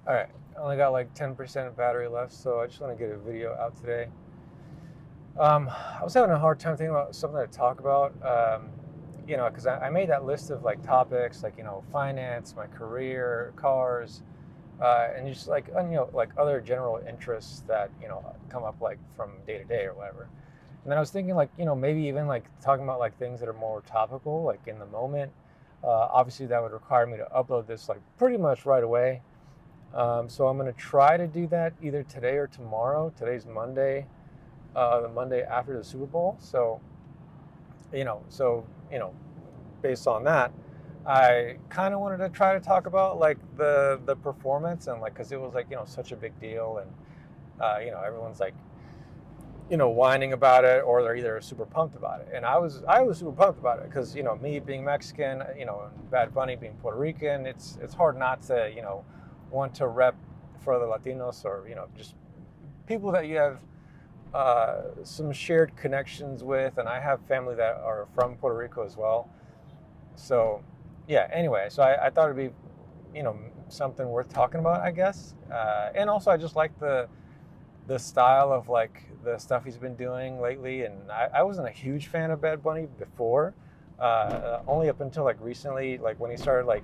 All right, I only got like 10% battery left, so I just want to get a video out today. I was having a hard time thinking about something to talk about, because I made that list of like topics, like, finance, my career, cars, and just like, like other general interests that, come up like from day to day or whatever. And then I was thinking like, maybe even like talking about like things that are more topical, like in the moment. Obviously, that would require me to upload this like pretty much right away. So I'm going to try to do that either today or tomorrow. Today's Monday, the Monday after the Super Bowl. So based on that, I kind of wanted to try to talk about like the performance and like because it was like such a big deal and everyone's like whining about it or they're either super pumped about it. And I was super pumped about it because me being Mexican, and Bad Bunny being Puerto Rican, it's hard not to want to rep for the Latinos or just people that you have some shared connections with. And I have family that are from Puerto Rico as well. So yeah. Anyway, so I thought it'd be something worth talking about, I guess. And also I just like the style of like the stuff he's been doing lately. And I wasn't a huge fan of Bad Bunny before, only up until like recently, like when he started like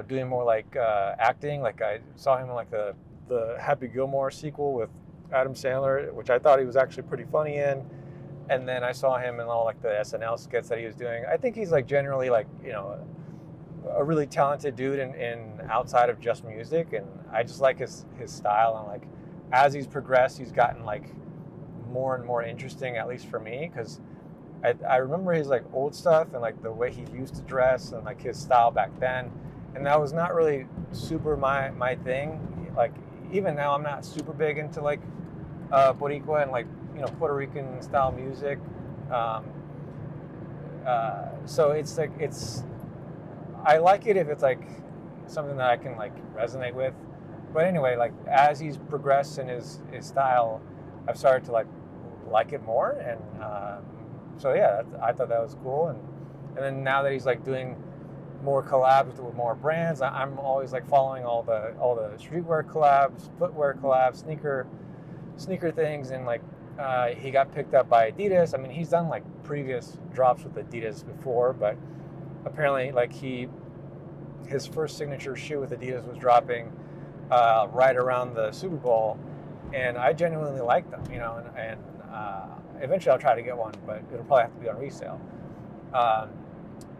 doing more like acting. Like I saw him in like the Happy Gilmore sequel with Adam Sandler, which I thought he was actually pretty funny in. And then I saw him in all like the SNL skits that he was doing. I think he's like generally like a really talented dude in outside of just music, and I just like his style. And like as he's progressed, he's gotten like more and more interesting, at least for me, because I remember his like old stuff and like the way he used to dress and like his style back then, and that was not really super my thing. Like even now, I'm not super big into like Boricua and like Puerto Rican style music. So it's like I like it if it's like something that I can like resonate with. But anyway, like as he's progressed in his style, I've started to like it more, and so yeah, I thought that was cool. And then now that he's like doing more collabs with more brands, I'm always like following all the streetwear collabs, footwear collabs, sneaker things, and like he got picked up by Adidas. I mean, he's done like previous drops with Adidas before, but apparently like his first signature shoe with Adidas was dropping right around the Super Bowl, and I genuinely like them, and eventually I'll try to get one, but it'll probably have to be on resale.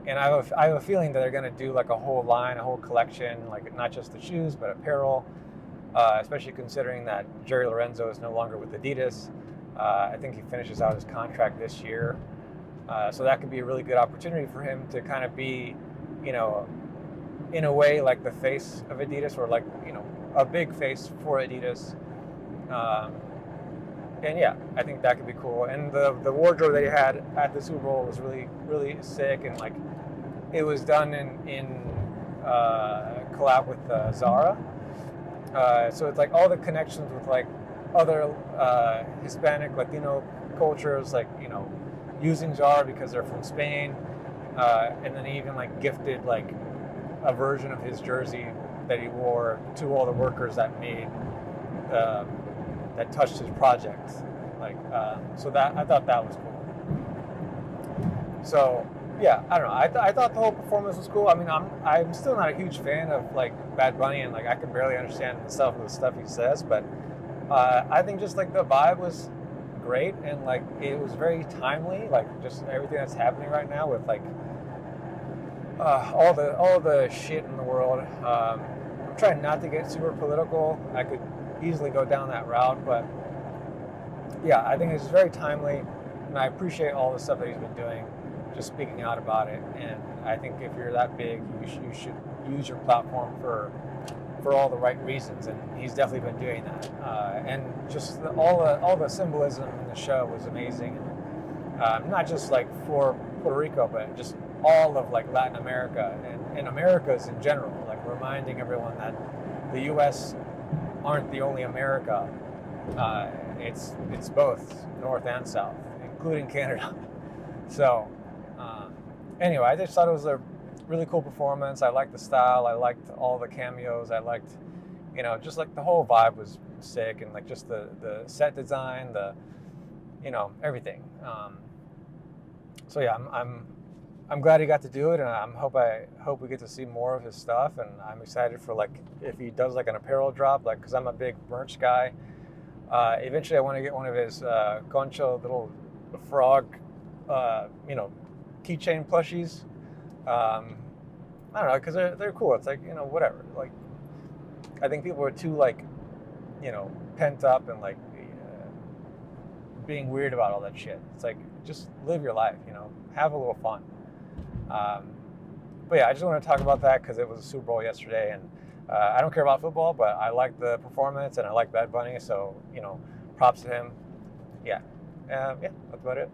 And I have a feeling that they're going to do like a whole line, a whole collection, like not just the shoes, but apparel, especially considering that Jerry Lorenzo is no longer with Adidas. I think he finishes out his contract this year. So that could be a really good opportunity for him to kind of be, in a way like the face of Adidas, or like, a big face for Adidas. And yeah, I think that could be cool. And the wardrobe that he had at the Super Bowl was really, really sick. And like, it was done in collab with Zara. So it's like all the connections with like other Hispanic, Latino cultures, like, using Zara because they're from Spain. And then he even like gifted like a version of his jersey that he wore to all the workers that that touched his project. Like, so that I thought that was cool. So yeah, I don't know. I thought the whole performance was cool. I mean, I'm still not a huge fan of like Bad Bunny, and like I can barely understand some of the stuff he says, but I think just like the vibe was great, and like it was very timely. Like just everything that's happening right now with like all the shit in the world. I'm trying not to get super political. I could easily go down that route, but yeah, I think it's very timely, and I appreciate all the stuff that he's been doing, just speaking out about it. And I think if you're that big, you should use your platform for all the right reasons, and he's definitely been doing that. And just all the symbolism in the show was amazing, and not just like for Puerto Rico, but just all of like Latin America and Americas in general, like reminding everyone that the U.S. aren't the only America. It's both North and South, including Canada. So anyway, I just thought it was a really cool performance. I liked the style. I liked all the cameos. I liked, You know, just like the whole vibe was sick, and like just the set design, the everything. So yeah, I'm glad he got to do it, and I hope we get to see more of his stuff. And I'm excited for like if he does like an apparel drop, like because I'm a big merch guy. Eventually, I want to get one of his Goncho little frog, keychain plushies. I don't know, because they're cool. It's like whatever. Like I think people are too like pent up and like being weird about all that shit. It's like just live your life. Have a little fun. But yeah, I just want to talk about that because it was a Super Bowl yesterday, and I don't care about football, but I like the performance and I like Bad Bunny, so props to him. Yeah, yeah, that's about it.